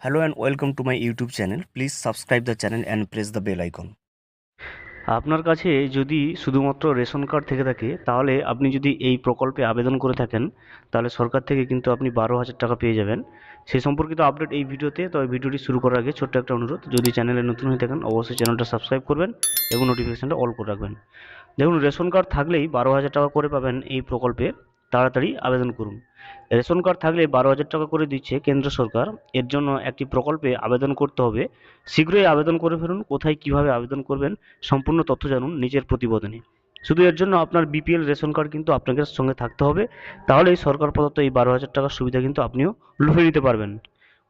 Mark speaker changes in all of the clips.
Speaker 1: Hello and welcome to my YouTube channel. Please subscribe the channel and press the bell icon. আপনার কাছে যদি শুধুমাত্র ration card থেকে থাকে তাহলে আপনি যদি এই প্রকল্পে আবেদন করে থাকেন তাহলে সরকার থেকে কিন্তু আপনি 12,000 টাকা পেয়ে যাবেন। সেই সম্পর্কিত আপডেট এই ভিডিওতে। তবে ভিডিওটি শুরু করার আগে ছোট্ট একটা অনুরোধ, যদি চ্যানেলে নতুন হয়ে থাকেন অবশ্যই চ্যানেলটা সাবস্ক্রাইব করবেন এবং নোটিফিকেশানটা অল করে রাখবেন। দেখুন, রেশন কার্ড থাকলেই 12,000 টাকা করে পাবেন এই প্রকল্পে। তাড়াতাড়ি আবেদন করুন। রেশন কার্ড থাকলে 12,000 টাকা করে দিচ্ছে কেন্দ্র সরকার। এর জন্য একটি প্রকল্পে আবেদন করতে হবে। শীঘ্রই আবেদন করে ফেলুন। কোথায় কিভাবে আবেদন করবেন সম্পূর্ণ তথ্য জানুন নিচের প্রতিবেদনে। শুধু এর জন্য আপনার বিপিএল রেশন কার্ড কিন্তু আপনাকে সঙ্গে থাকতে হবে। তাহলে এই সরকার প্রদত্ত এই 12,000 টাকার সুবিধা কিন্তু আপনিও লুফে নিতে পারবেন।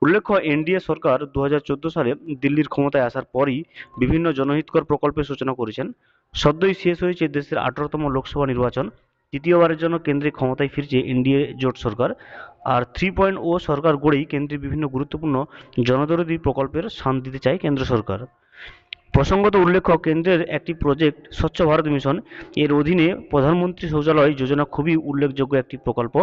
Speaker 1: উল্লেখ্য, এনডিএ সরকার 2014 সালে দিল্লির ক্ষমতায় আসার পরই বিভিন্ন জনহিতকর প্রকল্পের সূচনা করেছেন। সদ্যই শেষ হয়েছে দেশের 18তম লোকসভা নির্বাচন। তৃতীয়বারের জন্য কেন্দ্রে ক্ষমতায় ফিরছে এনডিএ জোট সরকার। আর 3.0 সরকার গড়েই কেন্দ্রে বিভিন্ন গুরুত্বপূর্ণ জনদরদী প্রকল্পের শান দিতে চায় কেন্দ্র সরকার। প্রসঙ্গত উল্লেখ্য, কেন্দ্রের একটি প্রজেক্ট স্বচ্ছ ভারত মিশন এর অধীনে প্রধানমন্ত্রী শৌচালয় যোজনা খুবই উল্লেখযোগ্য একটি প্রকল্প।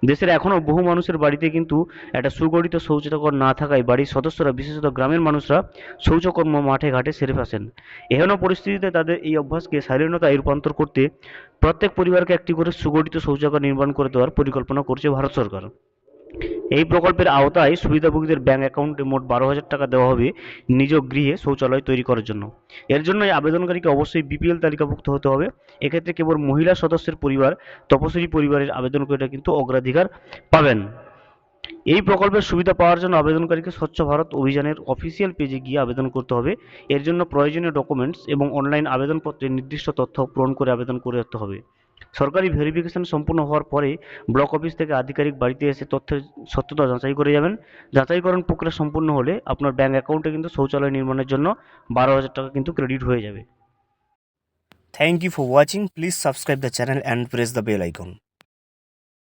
Speaker 1: দেশের এখনও বহু মানুষের বাড়িতে কিন্তু একটা সুগঠিত শৌচাগার না থাকায় বাড়ির সদস্যরা, বিশেষত গ্রামের মানুষরা শৌচকর্ম মাঠে ঘাটে সেরে আসেন। এহেন পরিস্থিতিতে তাদের এই অভ্যাসকে শালীনতায় রূপান্তর করতে প্রত্যেক পরিবারকে একটি করে সুগঠিত শৌচাগার নির্মাণ করে দেওয়ার পরিকল্পনা করছে ভারত সরকার। এই প্রকল্পের আওতায় সুবিধাভোগীদের ব্যাংক অ্যাকাউন্টে মোট 12,000 টাকা দেওয়া হবে নিজ গৃহে শৌচালয় তৈরি করার জন্য। এর জন্য এই আবেদনকারীকে অবশ্যই বিপিএল তালিকাভুক্ত হতে হবে। এক্ষেত্রে কেবল মহিলা সদস্যের পরিবার, তপশিলি পরিবারের আবেদনকারীরা কিন্তু অগ্রাধিকার পাবেন। এই প্রকল্পের সুবিধা পাওয়ার জন্য আবেদনকারীকে স্বচ্ছ ভারত অভিযানের অফিসিয়াল পেজে গিয়ে আবেদন করতে হবে। এর জন্য প্রয়োজনীয় ডকুমেন্টস এবং অনলাইন আবেদনপত্রে নির্দিষ্ট তথ্য পূরণ করে আবেদন করতে হবে। সরকারি ভেরিফিকেশন সম্পূর্ণ হওয়ার পরে ব্লক অফিস থেকে আধিকারিক বাড়িতে এসে তথ্যের সত্যতা যাচাই করে যাবেন। যাচাইকরণ প্রক্রিয়া সম্পূর্ণ হলে আপনার ব্যাংক অ্যাকাউন্টে কিন্তু শৌচালয় নির্মাণের জন্য 12,000 টাকা কিন্তু ক্রেডিট হয়ে যাবে। Thank you for watching. Please subscribe the channel and press the bell icon.